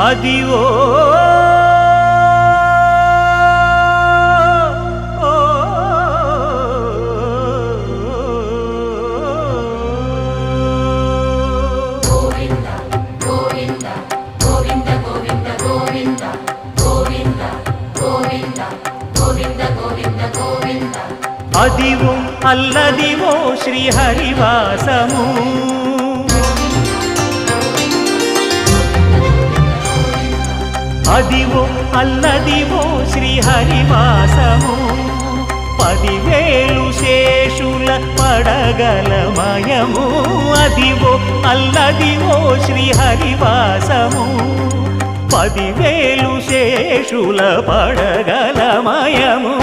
Adivo Adivo Alladivo శ్రీహరివాసము Adivo Alladivo శ్రీహరివాసము 10,000 శేషుల పడగలమయము Adivo Alladivo శ్రీహరివాసము 10,000 శేషుల పడగలమయము